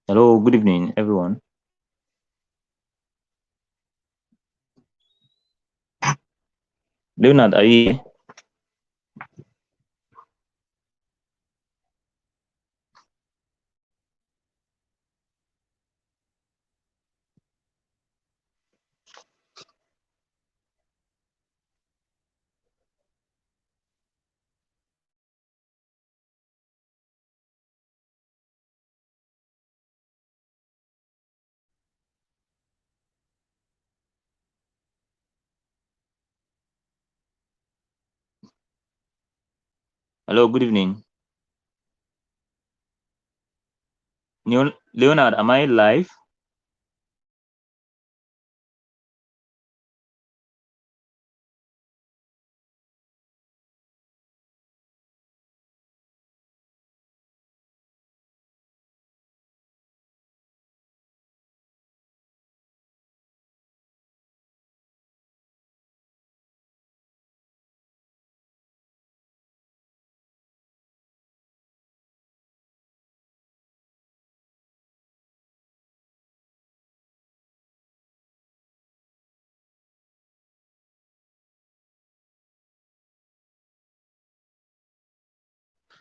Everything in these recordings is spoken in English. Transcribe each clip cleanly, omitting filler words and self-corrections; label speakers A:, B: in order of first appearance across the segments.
A: Hello, good evening, everyone. Leonard, are you here? Hello, good evening. Leonard, am I live?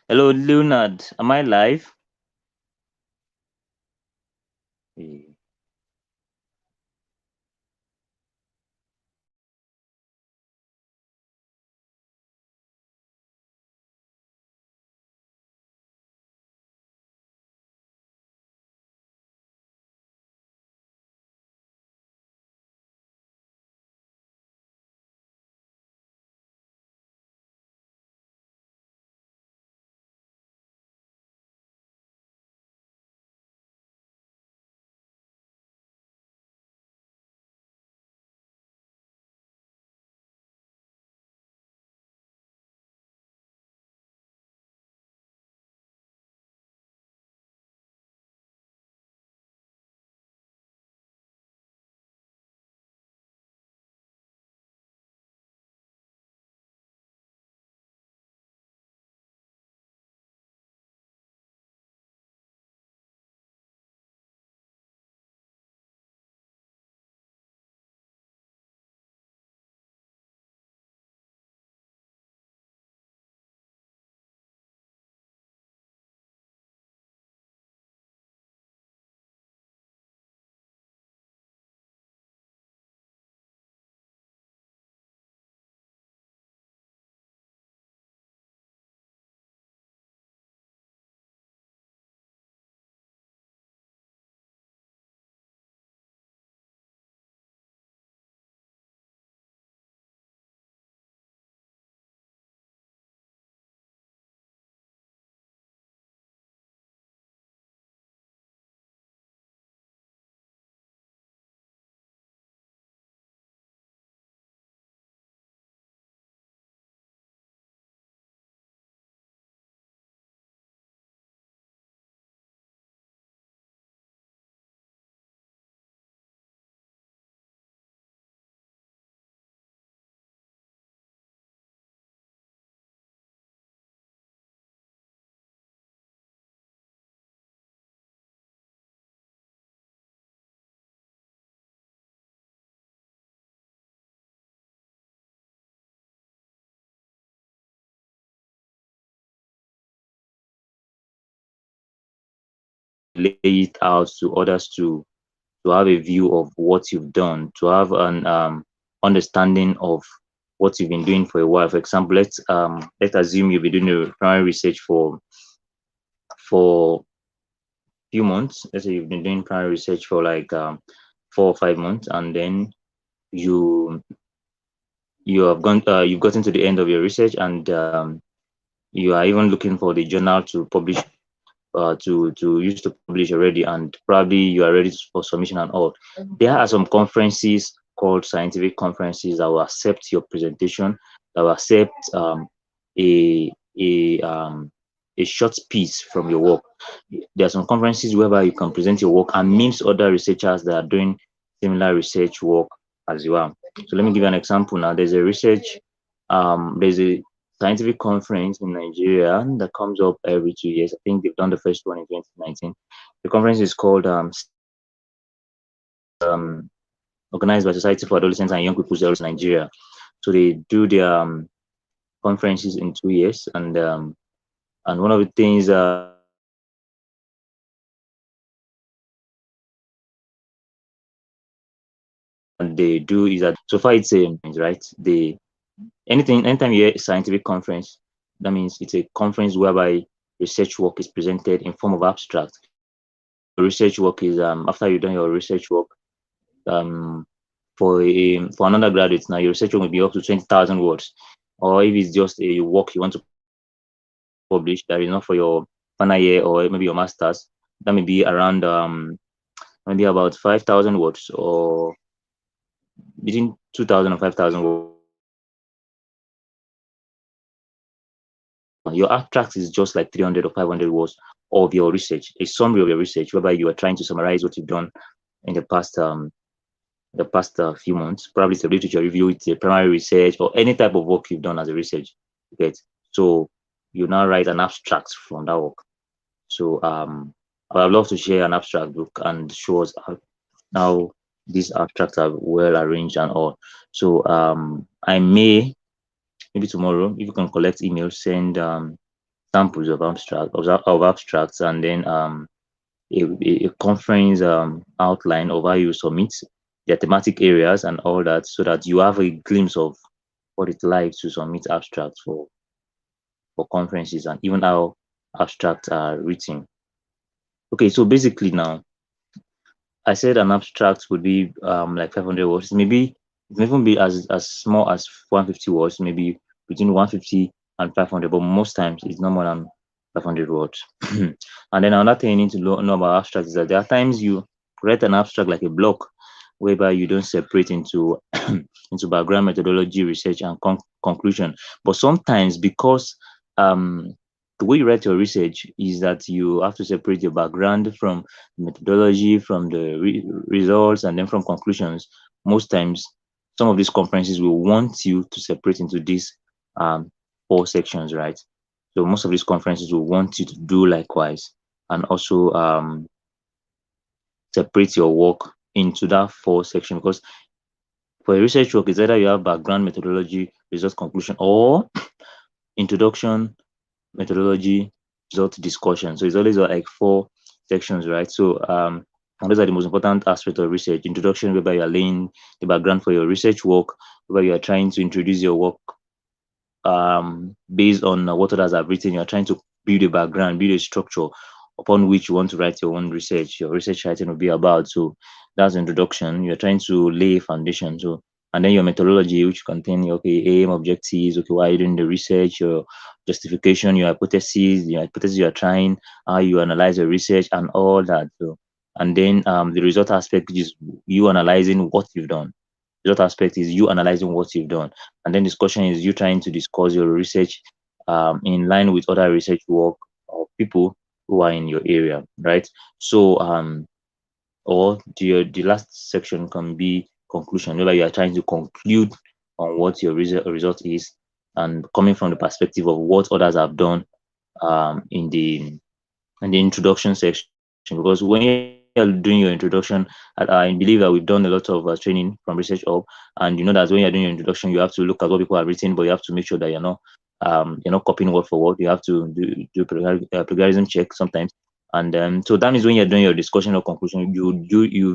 A: Hello, Leonard, am I live? Eh, Lay it out to others to have a view of what you've done, to have an understanding of what you've been doing for a while. For example, let's assume you've been doing a primary research for few months. Let's say you've been doing primary research for like 4 or 5 months, and then you you've gotten to the end of your research, and you are even looking for the journal to publish to use to publish already, and probably you are ready for submission and all. There are some conferences called scientific conferences that will accept your presentation, that will accept a a um, a short piece from your work. There are some conferences whereby you can present your work and meet other researchers that are doing similar research work as well. So let me give you an example now. There's a scientific conference in Nigeria that comes up every 2 years. I think they've done the first one in 2019. The conference is called organized by Society for Adolescents and Young People's Health in Nigeria. So they do their conferences in 2 years, and one of the things they do is that so far it's a right. Anytime you hear a scientific conference, that means it's a conference whereby research work is presented in form of abstract. Research work is after you've done your research work, um for an undergraduate now your research work will be up to 20,000 words, or if it's just a work you want to publish that is not for your final year or maybe your masters, that may be around maybe about 5,000 words or between 2,000 and 5,000 words. Your abstract is just like 300 or 500 words of your research, a summary of your research, whereby you are trying to summarize what you've done in the past few months. Probably it's a literature review, it's a primary research, or any type of work you've done as a research. Okay, so you now write an abstract from that work. So I would love to share an abstract book and show us how these abstracts are well arranged and all. So I may maybe tomorrow, if you can collect emails, send samples of abstracts, and then a conference outline of how you submit their thematic areas and all that, so that you have a glimpse of what it's like to submit abstracts for conferences and even how abstracts are written. Okay, so basically now I said an abstract would be like 500 words. Maybe it may even be as small as 150 words, maybe between 150 and 500, but most times it's no more than 500 words. And then another thing you need to know about abstracts is that there are times you write an abstract like a block, whereby you don't separate into into background, methodology, research, and conclusion. But sometimes because the way you write your research is that you have to separate your background from methodology, from the results, and then from conclusions. Most times, some of these conferences will want you to separate into these um, four sections, right? So most of these conferences will want you to do likewise, and also separate your work into that four section, because for a research work, it's either you have background, methodology, result, conclusion, or introduction, methodology, result, discussion. So it's always like four sections, right? So and those are the most important aspects of research. Introduction, whereby you are laying the background for your research work, where you are trying to introduce your work based on what others have written. You are trying to build a background, build a structure upon which you want to write your own research. Your research writing will be about. So that's the introduction. You're trying to lay a foundation. So and then your methodology, which contain okay aim, objectives, okay why are you doing the research, your justification, your hypothesis you are trying, how you analyze your research, and all that. So and then the result aspect, which is you analyzing what you've done. Result aspect is you analyzing what you've done, and then discussion is you trying to discuss your research in line with other research work of people who are in your area, right? So or the last section can be conclusion, where you are trying to conclude on what your result is, and coming from the perspective of what others have done in the introduction section. Because when you're doing your introduction, I believe that we've done a lot of training from Research Hub, and you know that when you're doing your introduction, you have to look at what people have written, but you have to make sure that you're not copying word for word. You have to do plagiarism check sometimes, and so that means when you're doing your discussion or conclusion, you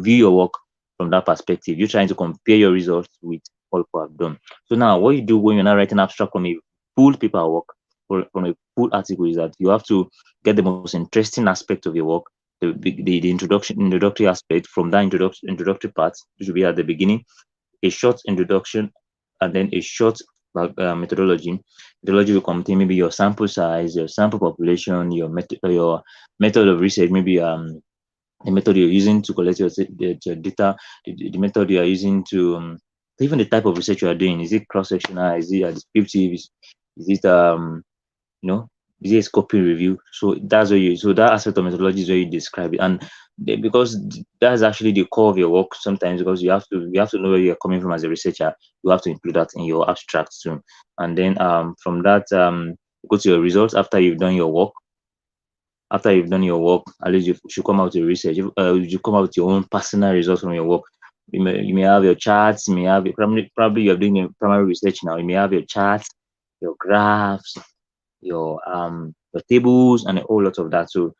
A: view your work from that perspective. You're trying to compare your results with what people have done. So now, what you do when you're not writing abstract from a full paper work, or from a full article, is that you have to get the most interesting aspect of your work, the introductory aspect from that introductory part, which will be at the beginning, a short introduction, and then a short methodology. Methodology will contain maybe your sample size, your sample population, your method of research, maybe the method you're using to collect your data, the method you are using to even the type of research you are doing. Is it cross-sectional? Is it descriptive? Is it you know, is it a scoping review? So that aspect of methodology is where you describe it, and because that's actually the core of your work. Sometimes because you have to know where you're coming from as a researcher, you have to include that in your abstract too. And then from that go to your results after you've done your work. after you've done your work, at least you should come out with research. You come out with your own personal results from your work. You may have your charts, you may have probably you're doing your primary research now. You may have your charts, your graphs, your tables, and a whole lot of that. So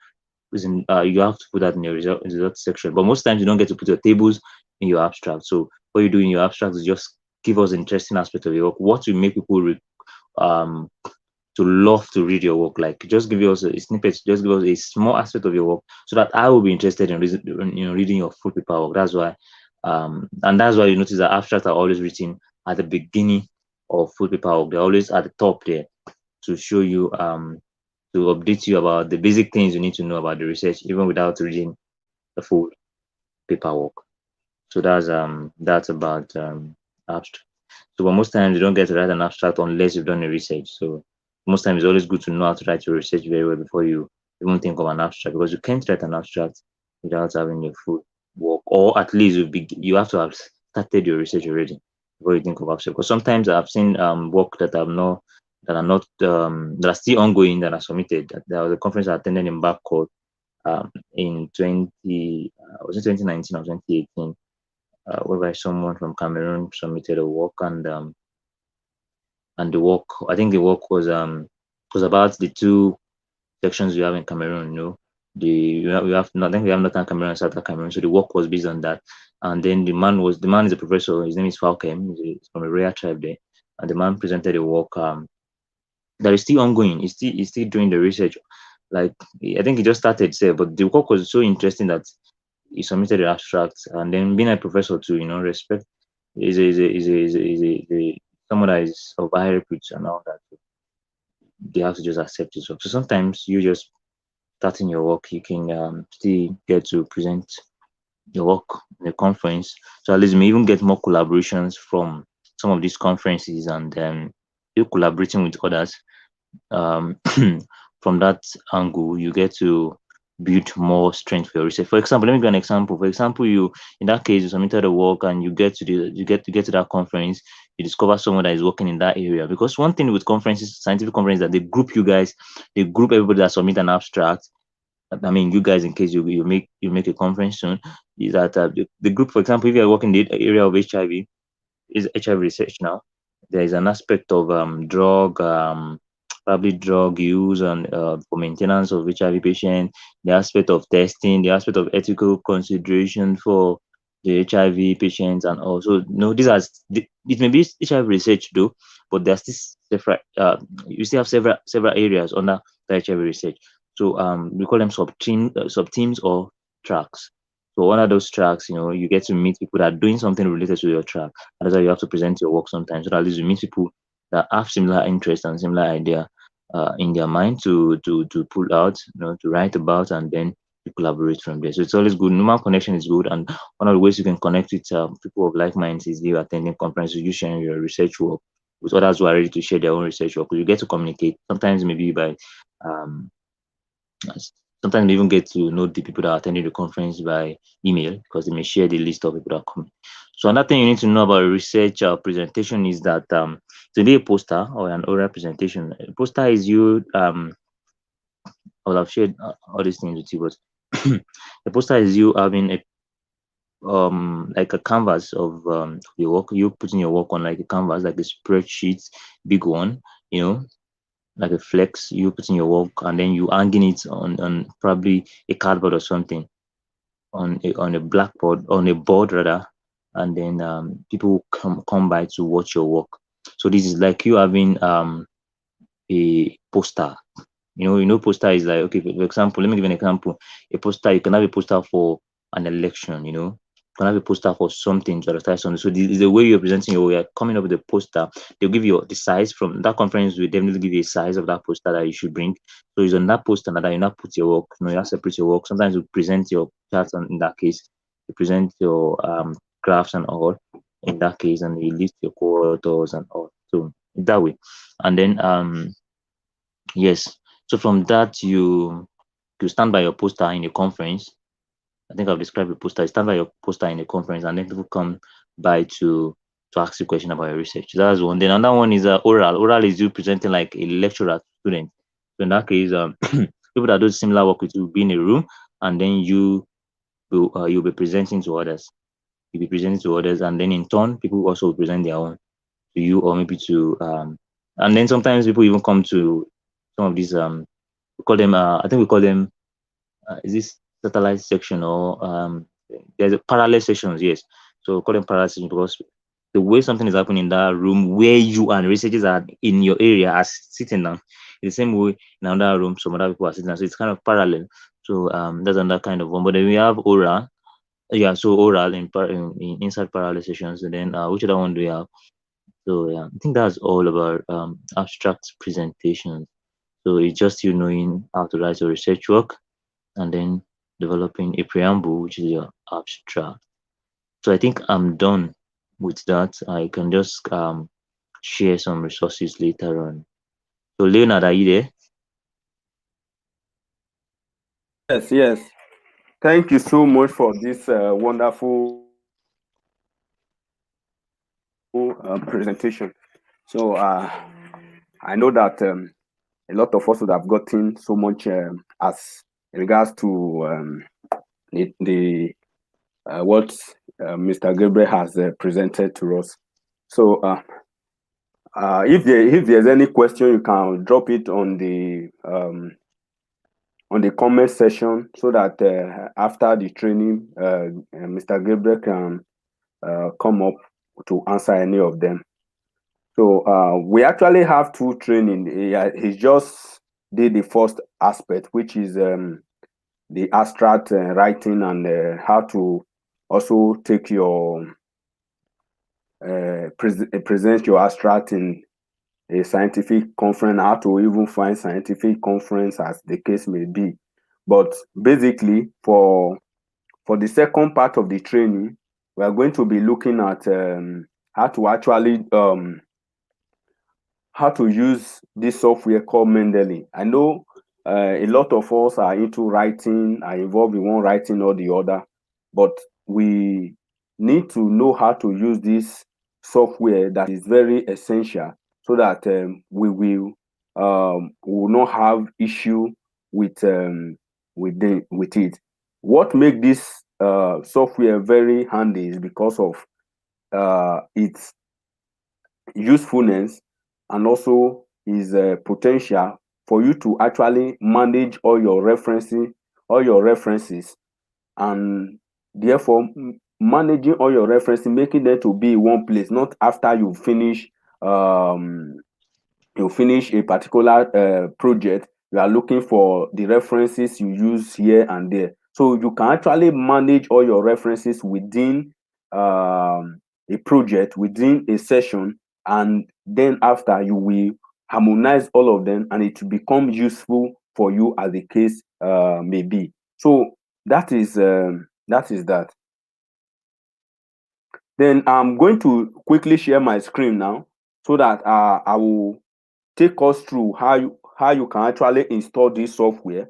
A: you have to put that in your result section. But most times you don't get to put your tables in your abstract. So what you do in your abstract is just give us interesting aspect of your work. What will make people um to love to read your work? Like, just give us a snippet, just give us a small aspect of your work, so that I will be interested in reading your full paper work. That's why, and that's why you notice that abstracts are always written at the beginning of full paper work. They're always at the top there to show you, to update you about the basic things you need to know about the research, even without reading the full paperwork. So that's about abstract. So, but most times you don't get to write an abstract unless you've done a research. So most times it's always good to know how to write your research very well before you even think of an abstract, because you can't write an abstract without having your full work, or at least you have to have started your research already before you think of abstract. Because sometimes I've seen work that are still ongoing, that are submitted. There was a conference I attended in Bangkok in 2019 or 2018, whereby someone from Cameroon submitted a work, and the work, I think the work was about the two sections we have in Cameroon. I think we have Northern Cameroon and Southern Cameroon. So the work was based on that. And then the man is a professor. His name is Falkem. He's from a rare tribe there. And the man presented a work that is still ongoing. He's still doing the research. Like, I think he just started, say, but the work was so interesting that he submitted the abstract. And then, being a professor too, respect is someone that is of high repute and all that. They have to just accept it. So sometimes you just starting your work, you can still get to present your work in a conference. So at least you may even get more collaborations from some of these conferences, and you collaborating with others. um, from that angle, you get to build more strength for your research. For example, let me give an example. For example, in that case, you submitted a work and you get to that conference, you discover someone that is working in that area. Because one thing with conferences, scientific conferences, that they group everybody that submit an abstract. I mean, you guys, in case you make a conference soon, is that the group, for example, if you're working in the area of HIV, is HIV research now. There is an aspect of probably drug use and for maintenance of HIV patients, the aspect of testing, the aspect of ethical consideration for the HIV patients, and also it may be HIV research though, but there's this several you still have several areas under the HIV research. So we call them sub teams or tracks. So one of those tracks, you get to meet people that are doing something related to your track. And that's why you have to present your work sometimes. So that at least you meet people that have similar interests and similar idea in their mind to pull out, to write about, and then to collaborate from there. So it's always good. Normal connection is good, and one of the ways you can connect with people of like minds is you attending conferences, you sharing your research work with others who are ready to share their own research work. You get to communicate. Sometimes maybe by um, sometimes we even get to know the people that are attending the conference by email, because they may share the list of people that are coming. So another thing you need to know about a research presentation is that to be a poster or an oral presentation, a poster is you. I will have shared all these things with you, but the poster is you having a like a canvas of your work. You putting your work on like a canvas, like a spreadsheet, big one, you know, like a flex. You putting your work, and then you hanging it on probably a cardboard or something, on a blackboard, on a board rather, and then people come by to watch your work. So this is like you having a poster. Poster is like, okay, for example, let me give you an example. A poster, you can have a poster for an election, you can have a poster for something to advertise something. So this is the way you're presenting your work, coming up with a poster. They'll give you the size from that conference, will definitely give you a size of that poster that you should bring. So it's on that poster that you not put your work, you have to separate your work. Sometimes you present your charts, and in that case, you present your graphs and all in that case, and you list your co-authors and all. So that way. And then yes. So from that, you stand by your poster in a conference. I think I've described the poster. You stand by your poster in a conference, and then people come by to ask you a question about your research. That's one. Then another one is oral. Oral is you presenting like a lecturer to student. So in that case, people that do similar work with you will be in a room, and then you'll be presenting to others. You'll be presenting to others, and then in turn, people will also present their own to you, or maybe to and then sometimes people even come to some of these we call them I think we call them is this satellite section, or there's a parallel sections, yes. So we call them parallel sections because the way something is happening in that room where you and researchers are in your area are sitting down, in the same way in another room some other people are sitting down. So it's kind of parallel. So that's another kind of one. But then we have oral. Yeah, so oral in inside parallel sessions, and then which other one do we have? So yeah, I think that's all about abstract presentations. So it's just you knowing how to write your research work, and then developing a preamble, which is your abstract. So I think I'm done with that. I can just share some resources later on. So Leonard, are you there?
B: Yes, yes. Thank you so much for this wonderful presentation. So I know that a lot of us would have gotten so much as regards to the what Mr. Gabriel has presented to us. So if there's any question, you can drop it on the comment section, so that after the training, Mr. Gabriel can come up to answer any of them. So we actually have two training. He just did the first aspect, which is the abstract writing, and how to also take your present your abstract in a scientific conference, how to even find scientific conference, as the case may be. But basically, for the second part of the training, we are going to be looking at how to actually how to use this software called Mendeley. I know a lot of us are into writing, are involved in one writing or the other, but we need to know how to use this software that is very essential, so that we will not have issue with it. What make this software very handy is because of its usefulness, and also is potential for you to actually manage all your references, and therefore managing all your references, making them to be in one place, not after um you finish a particular project, you are looking for the references you use here and there. So you can actually manage all your references within a project, within a session, and then after you will harmonize all of them, and it will become useful for you as the case may be. So that is that. Then I'm going to quickly share my screen now, so that I will take us through how you can actually install this software,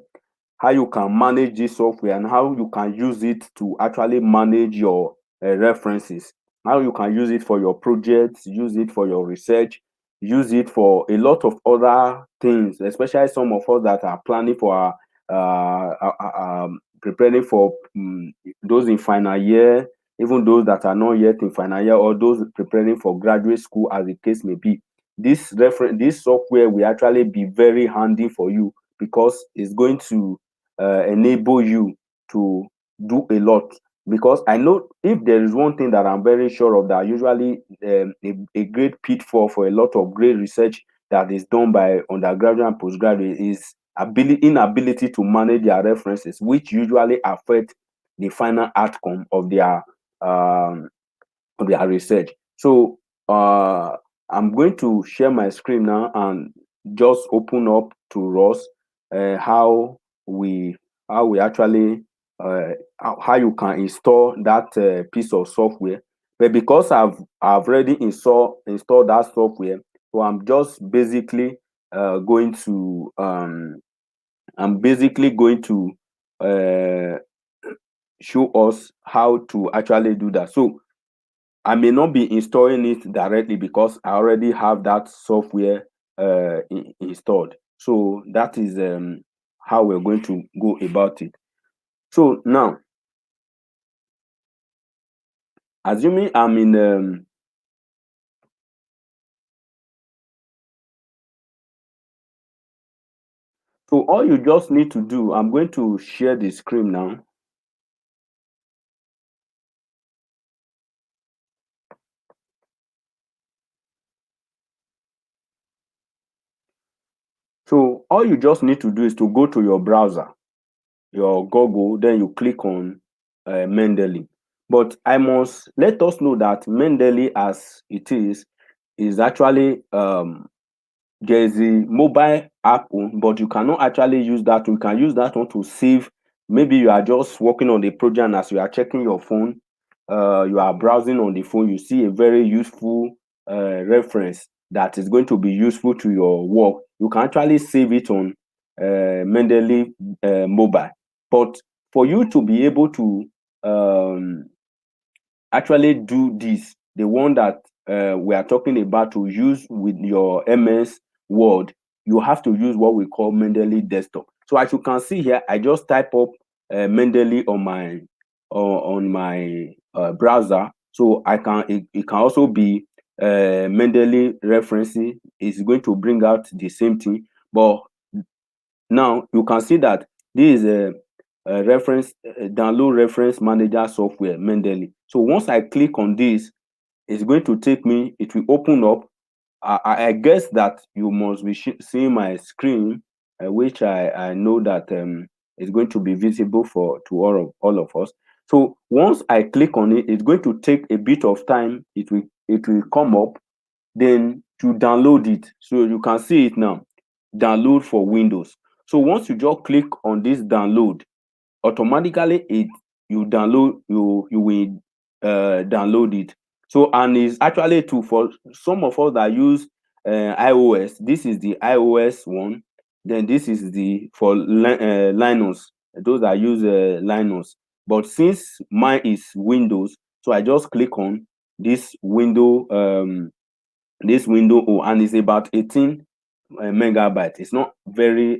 B: how you can manage this software, and how you can use it to actually manage your references, how you can use it for your projects, use it for your research, use it for a lot of other things, especially some of us that are planning for our preparing for those in final year, even those that are not yet in final year, or those preparing for graduate school, as the case may be. This software will actually be very handy for you, because it's going to enable you to do a lot. Because I know, if there is one thing that I'm very sure of, that usually a great pitfall for a lot of great research that is done by undergraduate and postgraduate is inability to manage their references, which usually affect the final outcome um, of their research. So I'm going to share my screen now, and just open up to Ross how we actually how you can install that piece of software. But because I've already installed that software, so I'm just basically going to I'm basically going to uh, show us how to actually do that. So I may not be installing it directly, because I already have that software installed. So that is how we're going to go about it. So now, assuming I'm in so all you just need to do, I'm going to share the screen now. So all you just need to do is to go to your browser, your Google, then you click on Mendeley. But I must let us know that Mendeley, as it is actually there is a mobile app on, but you cannot actually use that. You can use that one to save. Maybe you are just working on the project, and as you are checking your phone, you are browsing on the phone, you see a very useful reference that is going to be useful to your work. You can actually save it on Mendeley mobile. But for you to be able to actually do this, the one that we are talking about to use with your MS Word, you have to use what we call Mendeley desktop. So as you can see here, I just type up Mendeley on my browser. So I can it can also be Mendeley referencing. It's going to bring out the same thing, but now you can see that this is a reference download reference manager software Mendeley. So once I click on this, it's going to take me, it will open up. I guess that you must be seeing my screen, which I know that is going to be visible for to all of us. So once I click on it, it's going to take a bit of time. It will come up, then to download it. So you can see it now, download for Windows. So once you just click on this download, automatically you will download it. So, and it's actually too for some of us that use iOS. This is the iOS one. Then this is the for Linux. Those that use Linux. But since mine is Windows, so I just click on this window. This window, and it's about 18 megabytes. It's not very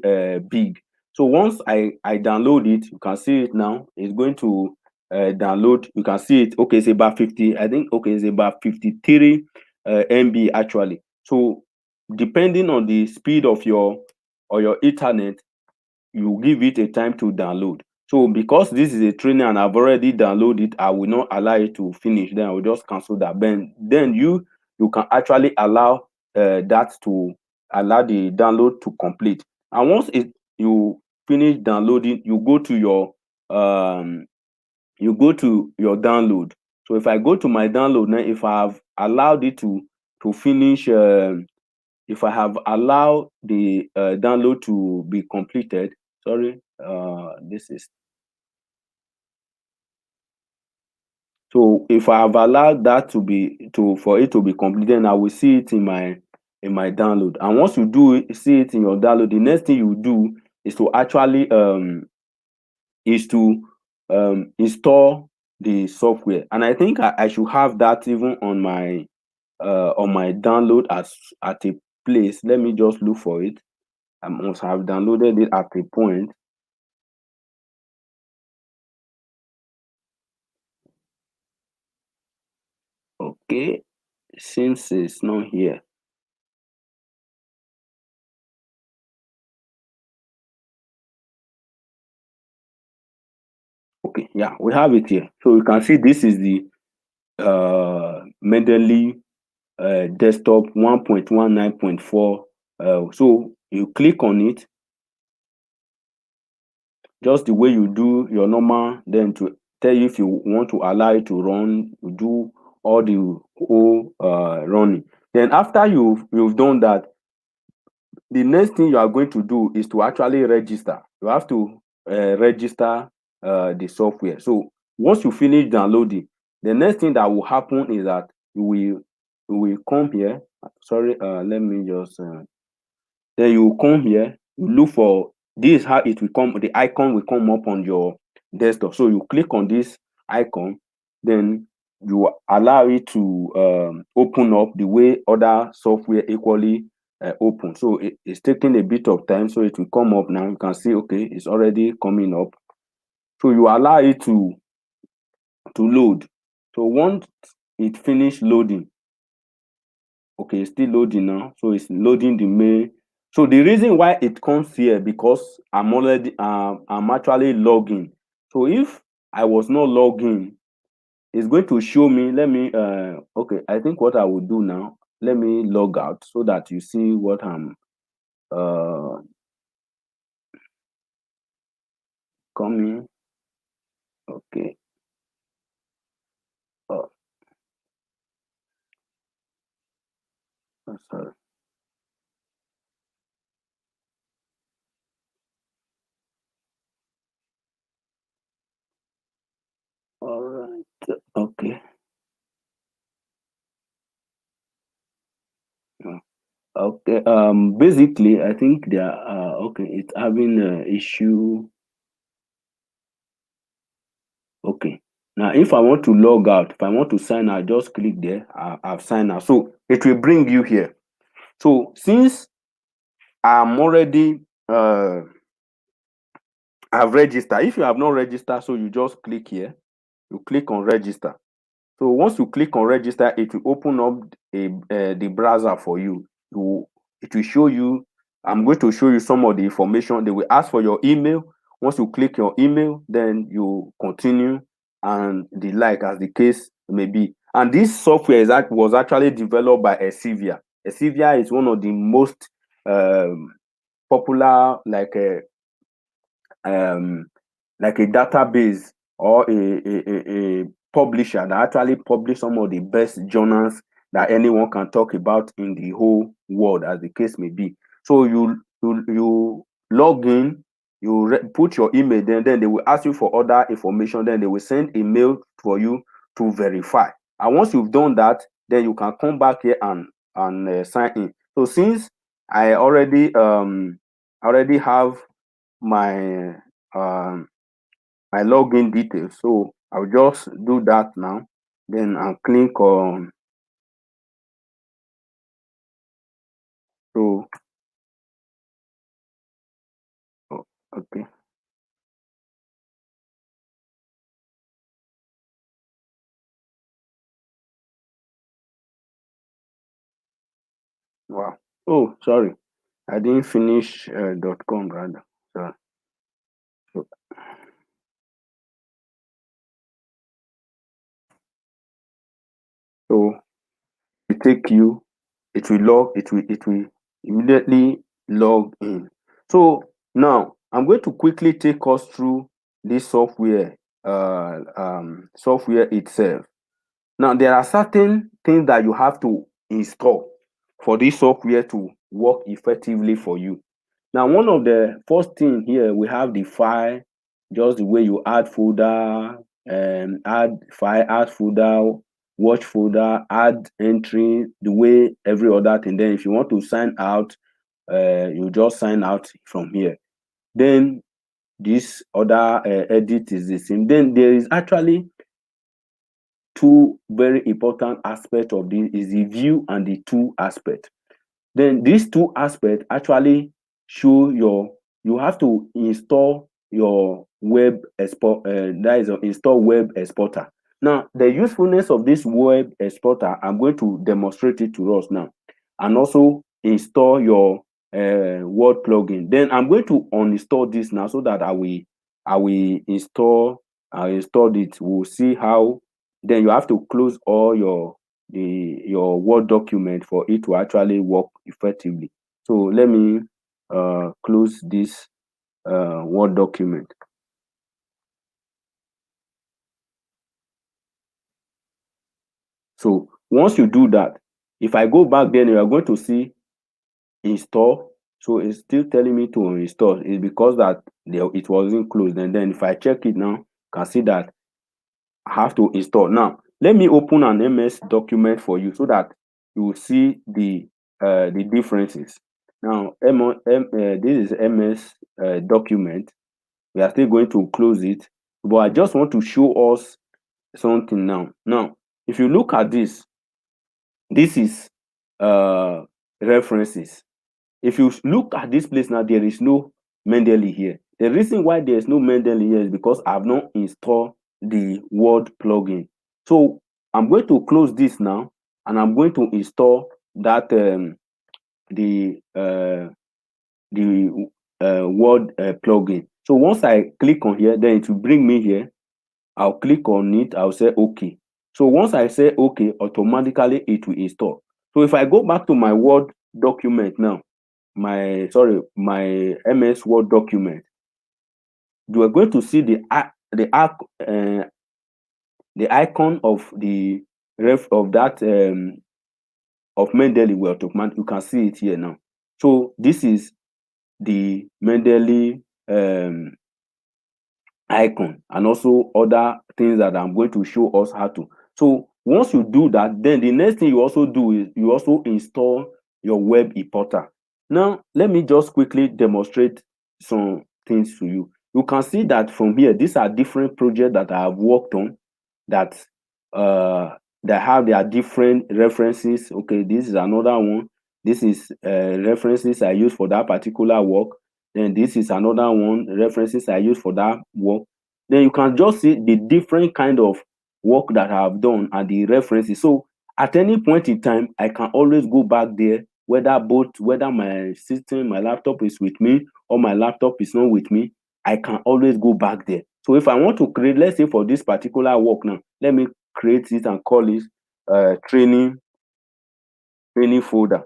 B: big. So once I download it, you can see it now. It's going to download. You can see it. Okay, it's about 50. I think okay, it's about 53 MB actually. So depending on the speed of your internet, you give it a time to download. So because this is a training and I've already downloaded it, I will not allow it to finish. Then I will just cancel that. Then you can actually allow that to allow the download to complete. And once you finish downloading, you go to your download. So if I go to my download now, if I have allowed it to finish, if I have allowed the download to be completed, sorry, this is, so if I have allowed that to be for it to be completed, then I will see it in my download. And once you see it in your download, the next thing you do is to actually install the software. And I think I should have that even on my download as at a place. Let me just look for it. I must have downloaded it at a point. Okay, since it's not here. Okay, yeah, we have it here. So you can see this is the Mendeley desktop 1.19.4. So you click on it just the way you do your normal, then to tell you if you want to allow it to run, you do all the whole running. Then after you've done that, the next thing you are going to do is to actually register. You have to register the software. So once you finish downloading, the next thing that will happen is that you will come here. Sorry, let me just then you come here, you look for this is how it will come, the icon will come up on your desktop. So you click on this icon, then you allow it to open up the way other software equally open. So it's taking a bit of time, so it will come up now. You can see, okay, it's already coming up. So you allow it to load. So once it finish loading, okay, it's still loading now. So it's loading the mail. So the reason why it comes here, because I'm actually logging. So if I was not logging, it's going to show me. Let me okay, I think what I will do now, let me log out so that you see what I'm coming. Okay. Oh, sorry. All right. Okay. Okay. Basically, I think they are okay. It's having an issue. Okay. Now, if I want to log out, if I want to sign out, just click there. I've signed out. So it will bring you here. So since I'm already I've registered. If you have not registered, so you just click here. You click on register. So once you click on register, it will open up the browser for you. It will show you. I'm going to show you some of the information. They will ask for your email. Once you click your email, then you continue and the like, as the case may be. And this software was actually developed by Esivia. Esivia is one of the most popular, like a database or a publisher that actually publish some of the best journals that anyone can talk about in the whole world, as the case may be. So you log in, you put your email, then they will ask you for other information, then they will send a mail for you to verify. And once you've done that, then you can come back here and sign in. So since I already have my my login details, so I'll just do that now. Then I'll click on. So okay. Wow. Oh, sorry, I didn't finish .com rather. So, so so it take you. It will immediately log in. So now I'm going to quickly take us through this software itself. Now, there are certain things that you have to install for this software to work effectively for you. Now, one of the first thing here, we have the file, just the way you add folder, add file, add folder, watch folder, add entry, the way every other thing. Then if you want to sign out, you just sign out from here. Then this other edit is the same. Then there is actually two very important aspects of this is the view and the tool aspect. Then these two aspects actually show you have to install your web export, that is install web exporter. Now the usefulness of this web exporter, I'm going to demonstrate it to us now, and also install your word plugin. Then I'm going to uninstall this now so that I will install it. We'll see how. Then you have to close all your Word document for it to actually work effectively. So let me close this Word document. So once you do that, if I go back, then you are going to see install. So it's still telling me to install. It's because that it wasn't closed. And then if I check it now, you can see that I have to install. Now, let me open an MS document for you so that you will see the differences. Now, this is MS document. We are still going to close it, but I just want to show us something now. Now, if you look at this is references. if you look at this place now, there is no Mendeley here. The reason why there is no Mendeley here is because I've not installed the Word plugin. So I'm going to close this now, and I'm going to install that the Word plugin. So once I click on here, then it will bring me here. I'll click on it. I'll say OK. So once I say OK, automatically it will install. So if I go back to my Word document now, my MS Word document, you are going to see the icon of the ref of that of Mendeley Word document. You can see it here now. So this is the Mendeley icon, and also other things that I'm going to show us how to. So once you do that, then the next thing you also do is you also install your web importer. Now let me just quickly demonstrate some things to you. You can see that from here, these are different projects that I have worked on that have their different references. Okay, this is another one. This is references I use for that particular work. Then this is another one, references I use for that work. Then you can just see the different kind of work that I have done and the references. So at any point in time, I can always go back there, whether my system, my laptop is with me, or my laptop is not with me, I can always go back there. So if I want to create, let's say for this particular work now, let me create it and call it training folder.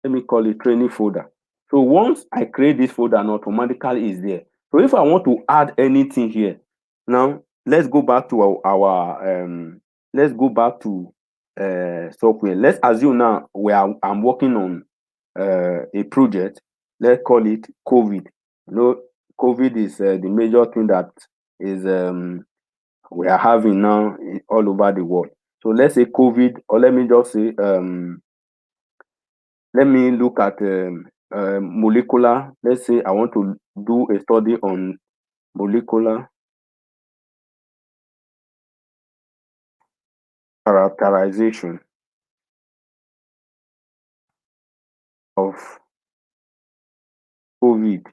B: Let me call it training folder. So once I create this folder, and automatically is there. So if I want to add anything here, now let's go back to let's go back to software. Let's assume now I'm working on a project. Let's call it COVID. You know, COVID is the major thing that is we are having now all over the world. So let's say COVID, or let me just say let me look at molecular. Let's say I want to do a study on molecular characterization of COVID.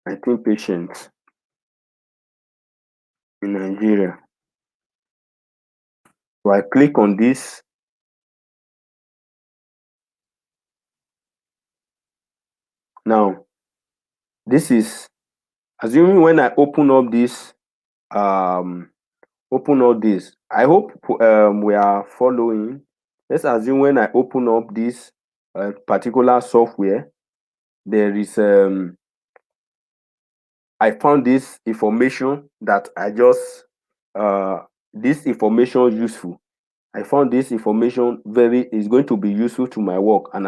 B: I think patients in Nigeria. So I click on this. Now, this is assuming when I open up this, I hope we are following. Let's assume when I open up this particular software, there is I found this information that I just this information useful. I found this information is going to be useful to my work, and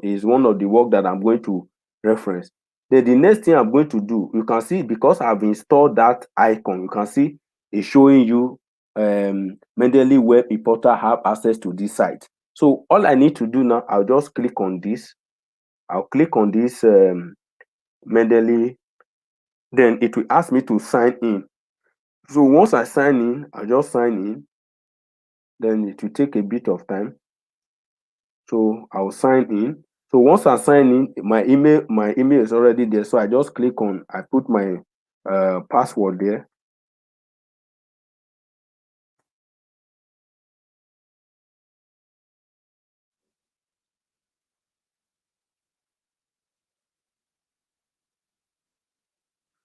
B: is one of the work that I'm going to reference. Then the next thing I'm going to do, you can see because I've installed that icon, you can see it's showing you Mendeley Web Importer have access to this site. So all I need to do now, I'll just click on this. I'll click on this Mendeley. Then it will ask me to sign in. So once I sign in, I'll just sign in. Then it will take a bit of time. So I'll sign in. So once I sign in, my email is already there. So I just click on, I put my password there.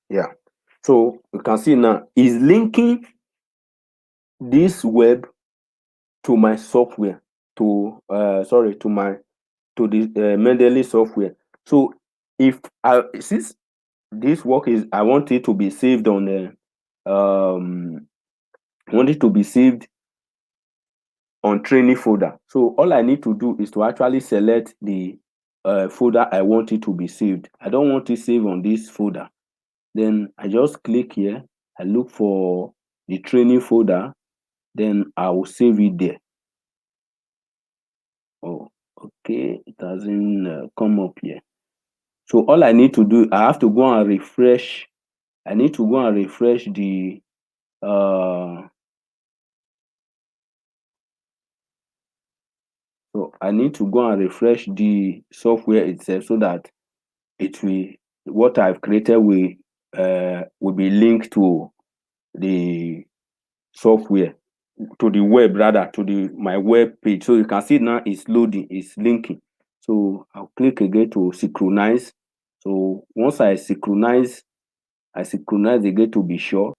B: Yeah. So you can see now is linking this web to my software, to the Mendeley software. So if since this work is, I want it to be saved on I want it to be saved on training folder. So all I need to do is to actually select the folder I want it to be saved. I don't want it saved on this folder. Then I just click here. I look for the training folder. Then I will save it there. Oh, okay. It hasn't come up here. So all I need to do, I have to go and refresh. I need to go and refresh the So I need to go and refresh the software itself so that it will, what I've created will be linked to the software, to the web rather, to my web page. So you can see now it's loading, it's linking. So I'll click again to synchronize. So once I synchronize again to be sure.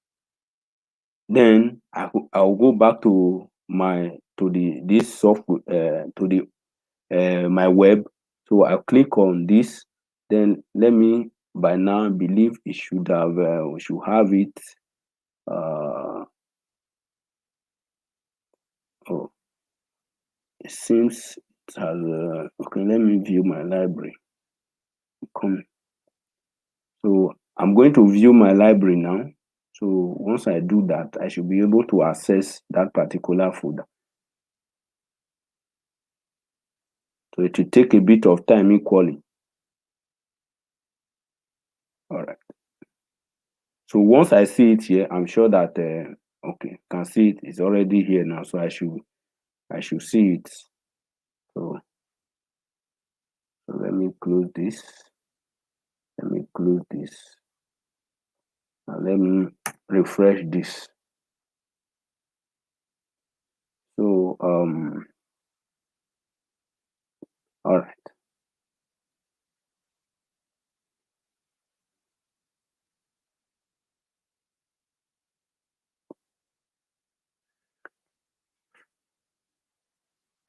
B: Then I'll go back to this software to the my web. So I'll click on this. Then let me, by now, believe it should have we should have it. Oh, it seems it has. Okay, let me view my library. Come. So I'm going to view my library now. So once I do that, I should be able to access that particular folder. So it will take a bit of time equally. All right. So once I see it here, I'm sure that okay, can see it. It's already here now. So I should see it. So let me close this. Let me close this. And let me refresh this. So all right.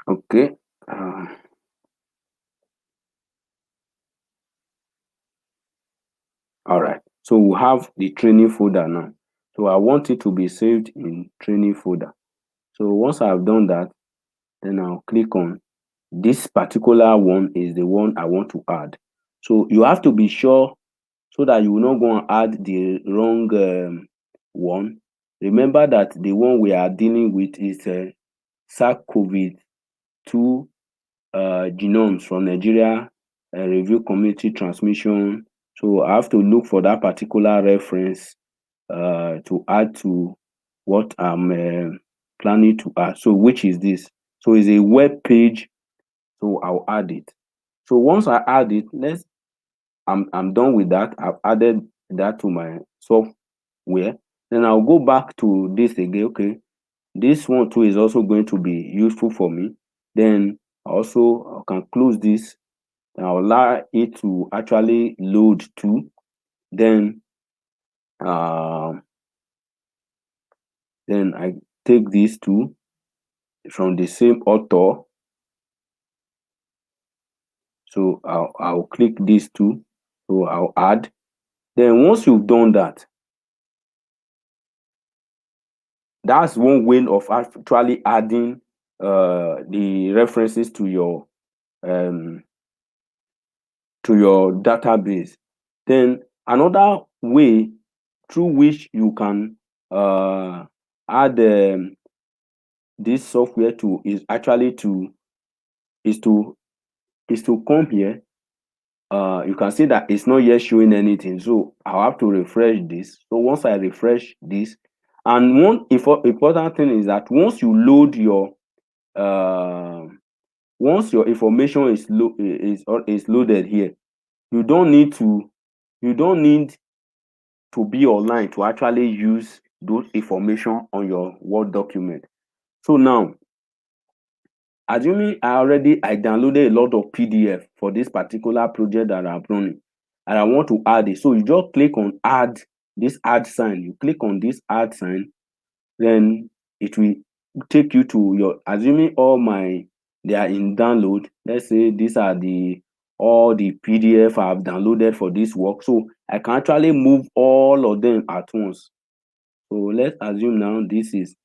B: Okay. All right. So we have the training folder now. So I want it to be saved in training folder. So once I've done that, then I'll click on this particular one is the one I want to add. So you have to be sure so that you will not go and add the wrong one. Remember that the one we are dealing with is SARS-CoV-2 genomes from Nigeria review community transmission. So I have to look for that particular reference to add to what I'm planning to add. So which is this? So it's a web page. So I'll add it. So once I add it, I'm done with that. I've added that to my software. Then I'll go back to this again. Okay, this one too is also going to be useful for me. Then also I can close this and I'll allow it to actually load too. Then then I take these two from the same author. So I'll click these two. So I'll add. Then once you've done that, that's one way of actually adding the references to your database. Then another way through which you can add this software to is actually to come here. You can see that it's not yet showing anything, so I'll have to refresh this. So once I refresh this, and one important thing is that once you load your once your information is loaded here, you don't need to be online to actually use those information on your Word document. So now, assuming I downloaded a lot of PDF for this particular project that I'm running, and I want to add it. So you just click on add, this add sign. You click on this add sign, then it will take you to your, assuming they are in download. Let's say these are all the PDF I've downloaded for this work. So I can actually move all of them at once. So let's assume now these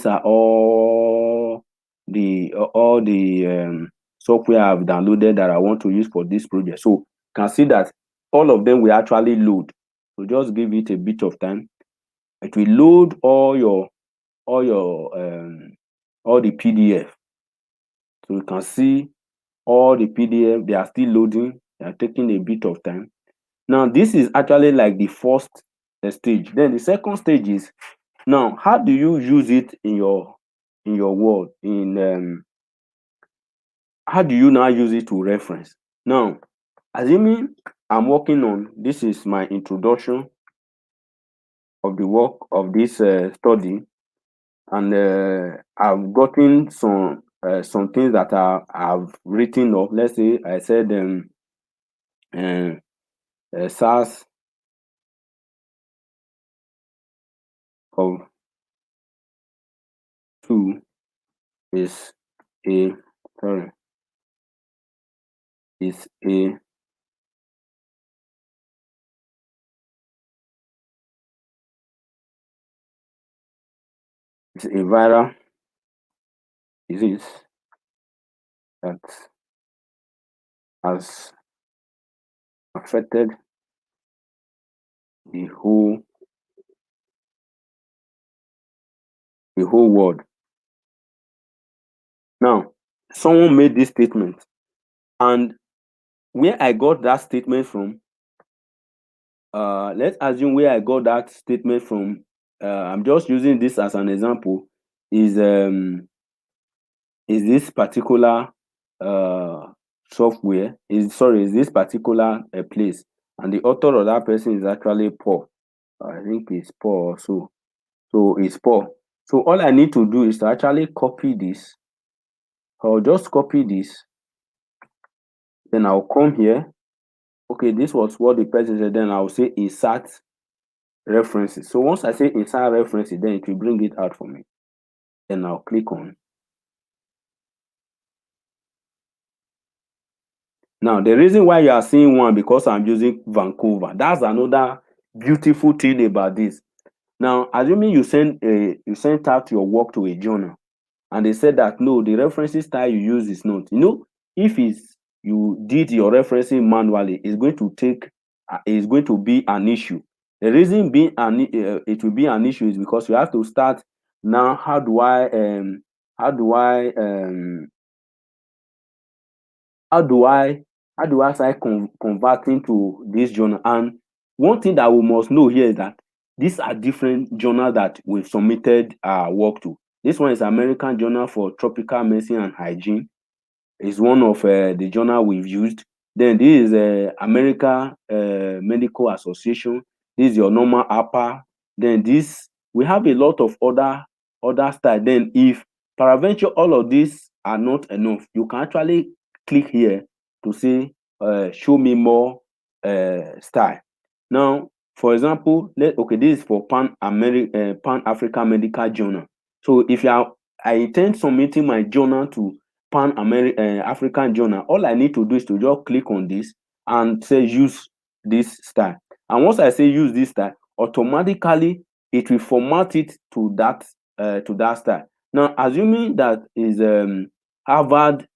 B: are all the software I've downloaded that I want to use for this project. So you can see that all of them will actually load. So just give it a bit of time. It will load all the PDF. So you can see all the PDF, they are still loading. They are taking a bit of time. Now this is actually like the first stage. Then the second stage is, now how do you use it in your world, how do you now use it to reference? Now, assuming I'm working on, this is my introduction of the work of this study, and I've gotten some things that I've written up. Let's say I said uh, SARS of 2 is a sorry is a is a viral disease that has affected the whole world. Now, someone made this statement, and where I got that statement from, let's assume where I got that statement from, I'm just using this as an example, is this particular software, is this particular place, and the author of that person is actually Paul. I think it's Paul also. So it's Paul. So all I need to do is to actually copy this. I'll just copy this. Then I'll come here. Okay, this was what the person said. Then I'll say insert references. So once I say insert references, then it will bring it out for me. Then I'll click on. Now, the reason why you are seeing one, because I'm using Vancouver. That's another beautiful thing about this. Now, assuming you sent out your work to a journal, and they said that no, the referencing style you use is not. If you did your referencing manually, it's going to be an issue. The reason being it will be an issue is because you have to start now. How do I start converting to this journal? And one thing that we must know here is that these are different journals that we've submitted our work to. This one is American Journal for Tropical Medicine and Hygiene. It's one of the journal we've used. Then this is American Medical Association. This is your normal APA. Then this, we have a lot of other style. Then if peradventure all of these are not enough, you can actually click here to say show me more style. Now, for example, this is for Pan African Medical Journal. So if I intend submitting my journal to Pan African Journal, all I need to do is to just click on this and say use this style. And once I say use this style, automatically it will format it to that style. Now, assuming that is Harvard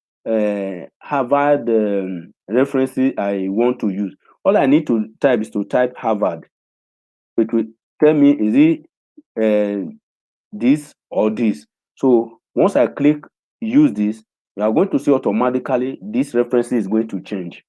B: references I want to use, all I need to type is to type Harvard. It will tell me is it this or this. So once I click use this, you are going to see automatically this reference is going to change.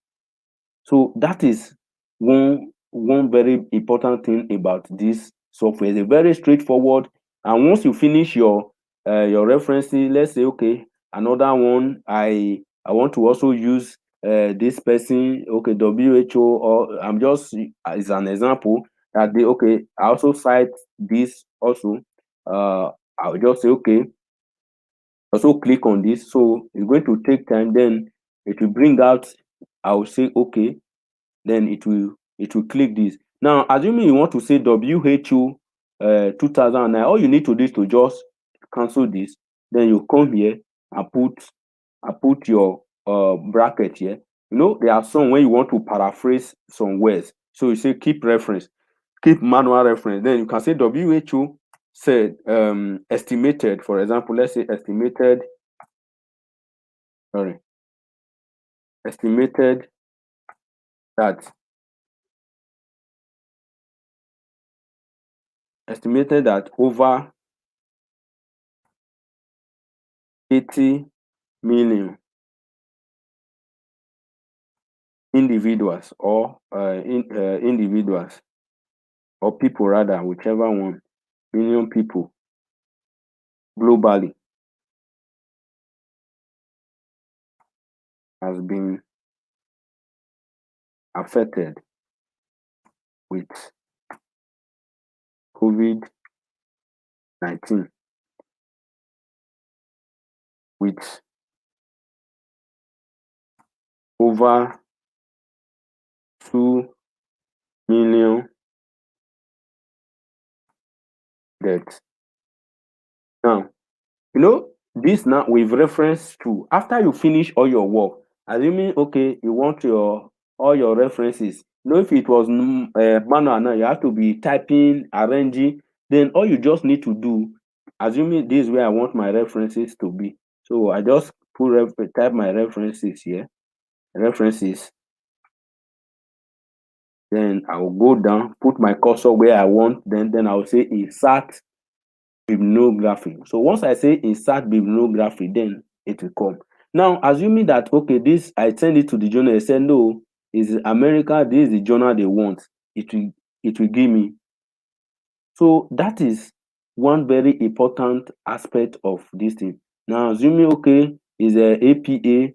B: So that is one very important thing about this software. It's a very straightforward. And once you finish your referencing, let's say okay, another one I want to also use this person, okay, WHO, or I'm just as an example that I also cite this also. I'll just say okay, also click on this. So it's going to take time, then it will bring out, I'll say okay, then it will click this. Now, assuming you want to say WHO 2009, all you need to do is to just cancel this. Then you come here and put your bracket here. There are some when you want to paraphrase some words. So you say keep reference, keep manual reference. Then you can say WHO said estimated, for example, let's say estimated that over 80 million individuals or people, rather, whichever one, million people globally has been affected with COVID-19, with over 2 million deaths. Now, this now with reference to after you finish all your work, assuming okay, you want all your references. If it was manual now, you have to be typing, arranging. Then all you just need to do, assuming this is where I want my references to be. So I just type my references here, references. Then I will go down, put my cursor where I want. Then I will say insert bibliography. So once I say insert bibliography, then it will come. Now, assuming that okay, this I send it to the journal, they say no, is America, this is the journal they want, it will give me. So that is one very important aspect of this thing. Now, assuming okay, is a APA,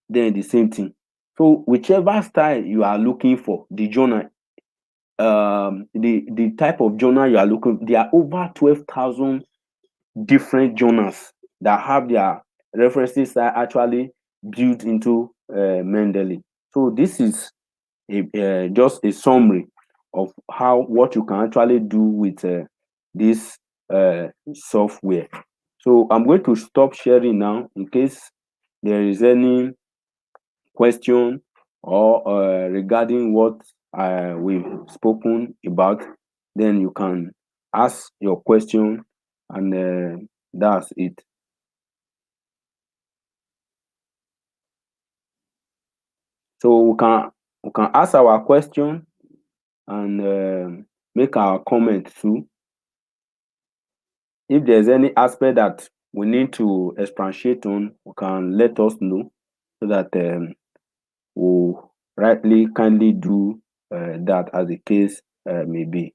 B: then the same thing. So whichever style you are looking for, the journal, the type of journal you are looking, there are over 12,000 different journals that have their references that actually built into Mendeley. So this is just a summary of what you can actually do with this software. So I'm going to stop sharing now in case there is any question or regarding what we've spoken about, then you can ask your question and that's it. So we can ask our question and make our comment too. If there's any aspect that we need to expatiate on, we can let us know so that we'll rightly kindly do that as the case may be.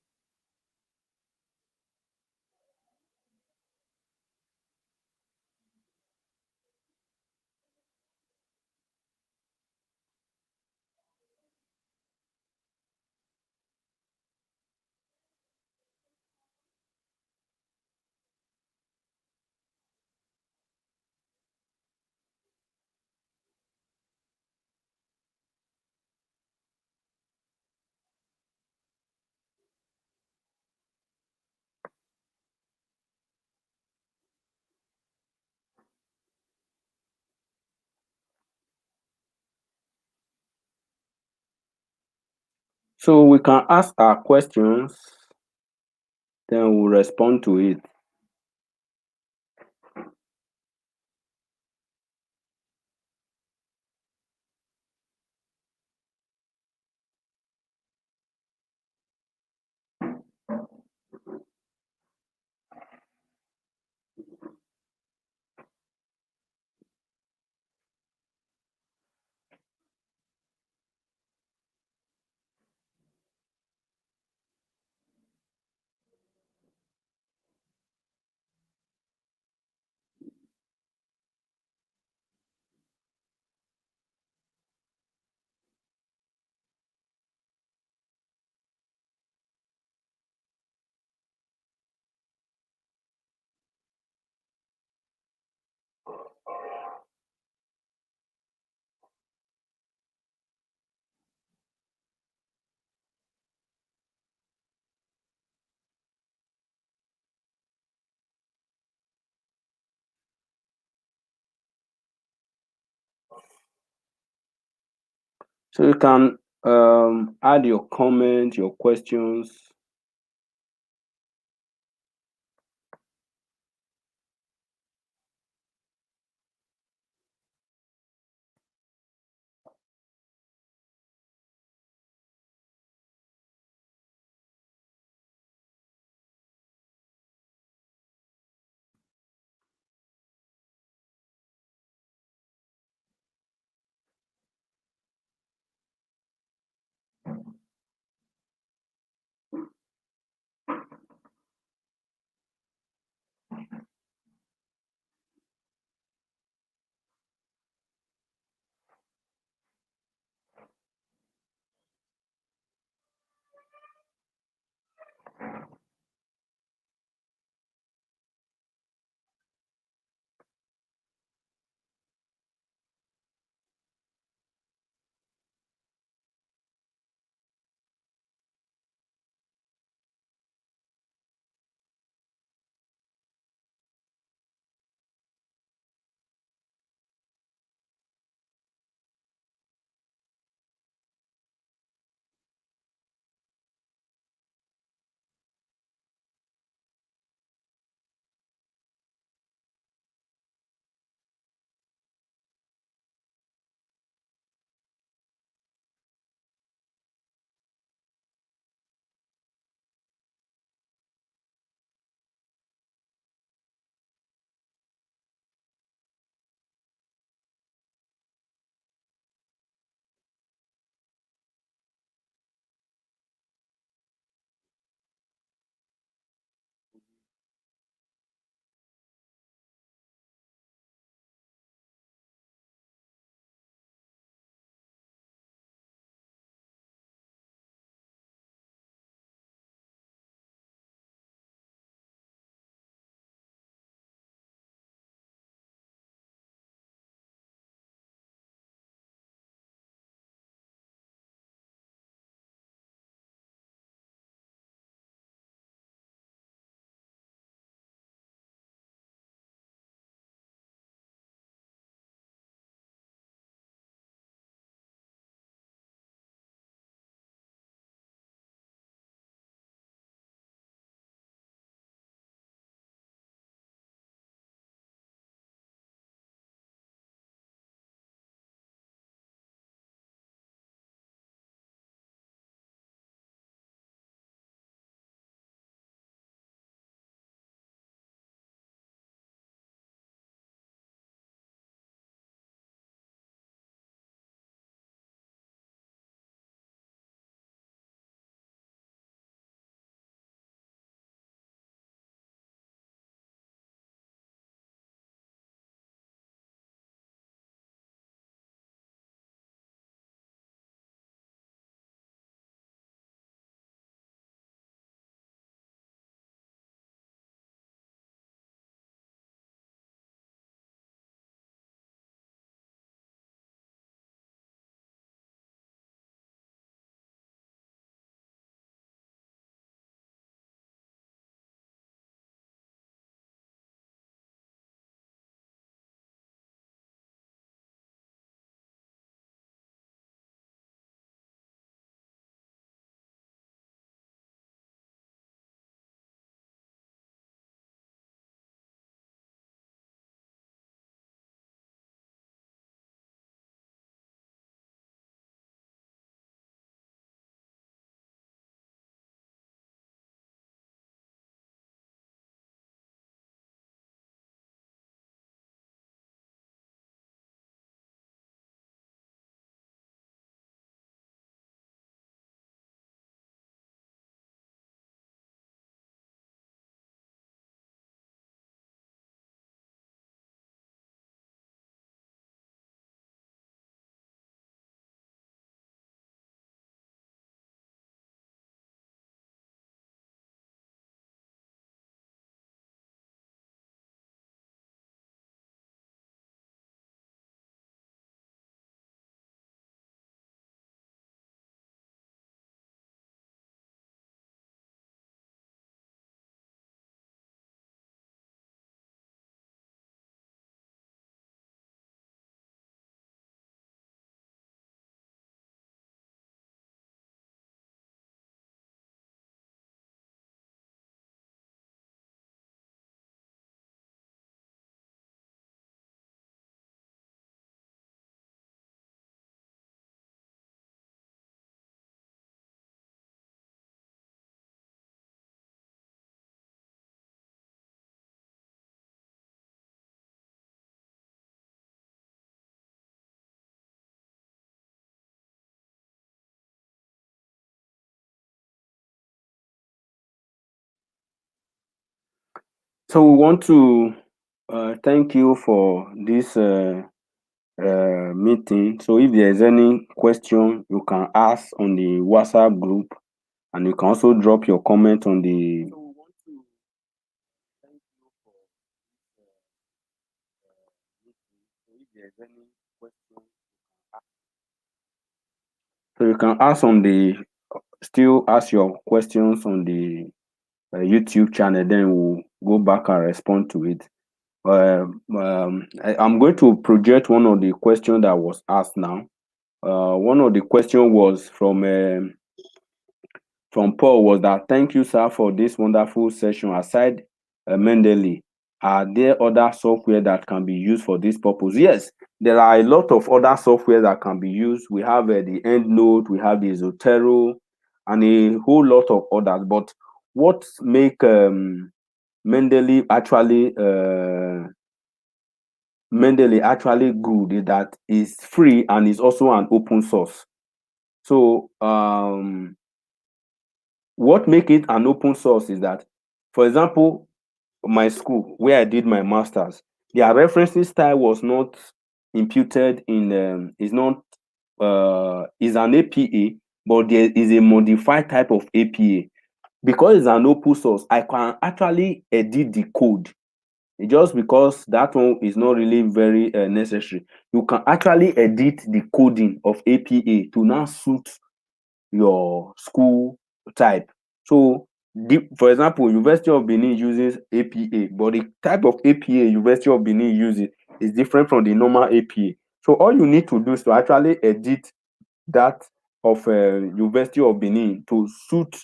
B: So we can ask our questions, then we'll respond to it. So you can add your comment, your questions. So we want to thank you for this meeting. So if there is any question, you can ask on the WhatsApp group, and you can also drop your comment on the. So we want to thank you for this meeting. So if there is any question, so you can ask on the still ask your questions on the YouTube channel. Then we'll go back and respond to it. I'm going to project one of the questions that was asked now. One of the question was from Paul was that, thank you, sir, for this wonderful session. Aside Mendeley, are there other software that can be used for this purpose? Yes, there are a lot of other software that can be used. We have the EndNote, we have the Zotero, and a whole lot of others. But what make Mendeley actually good is that it's free and is also an open source. So what make it an open source is that, for example, my school where I did my masters, their referencing style was not imputed in is an APA, but there is a modified type of APA. Because it's an open source, I can actually edit the code. Just because that one is not really very necessary, you can actually edit the coding of APA to now suit your school type. So, for example, University of Benin uses APA, but the type of APA University of Benin uses is different from the normal APA. So all you need to do is to actually edit that of University of Benin to suit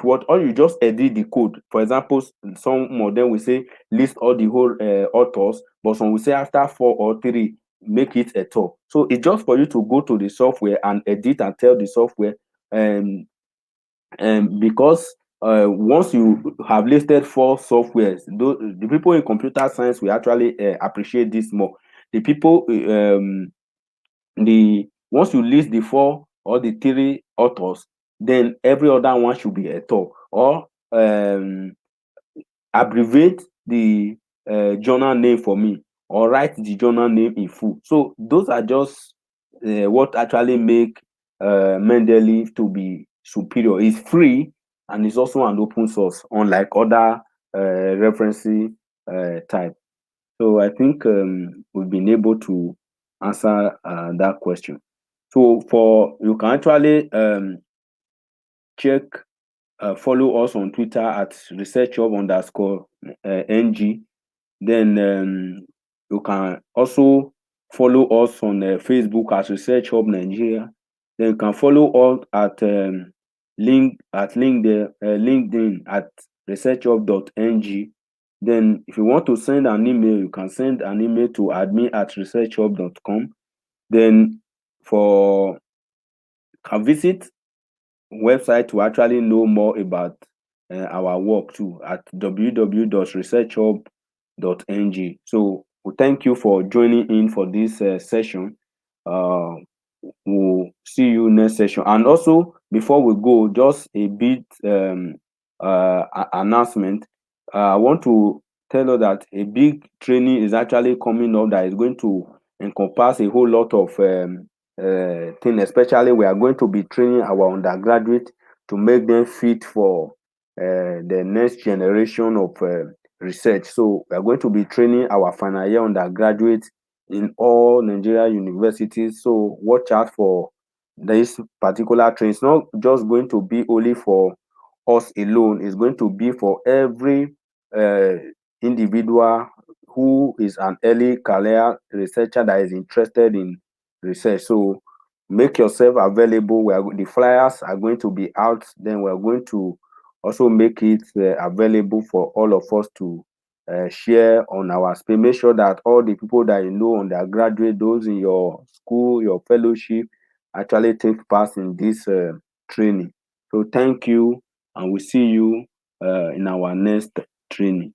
B: what, or you just edit the code. For example, some of them will say list all the whole authors, but some will say after 4 or 3 make it a top. So it's just for you to go to the software and edit and tell the software, because once you have listed 4 softwares, the people in computer science will actually appreciate this more. The people once you list the 4 or the 3 authors, then every other one should be a top, or abbreviate the journal name for me, or write the journal name in full. So those are just what actually make Mendeley to be superior. It's free and it's also an open source, unlike other referencing type. So I think we've been able to answer that question. So you can actually follow us on Twitter at researchhub_ng. Then you can also follow us on Facebook at Research Hub Nigeria. Then you can follow us at LinkedIn at researchhub.ng. Then if you want to send an email, you can send an email to admin@researchhub.com. Then can visit website to actually know more about our work too at www.researchhub.ng. So we thank you for joining in for this session. We'll see you next session. And also, before we go, just a bit announcement. I want to tell you that a big training is actually coming up that is going to encompass a whole lot of things. Especially, we are going to be training our undergraduate to make them fit for the next generation of research. So we are going to be training our final year undergraduates in all Nigeria universities. So watch out for this particular training. It's not just going to be only for us alone. It's going to be for every individual who is an early career researcher that is interested in research. So make yourself available. The flyers are going to be out. Then we're going to also make it available for all of us to share on our space. Make sure that all the people that you know, undergraduate, those in your school, your fellowship, actually take part in this training. So thank you, and we'll see you in our next training.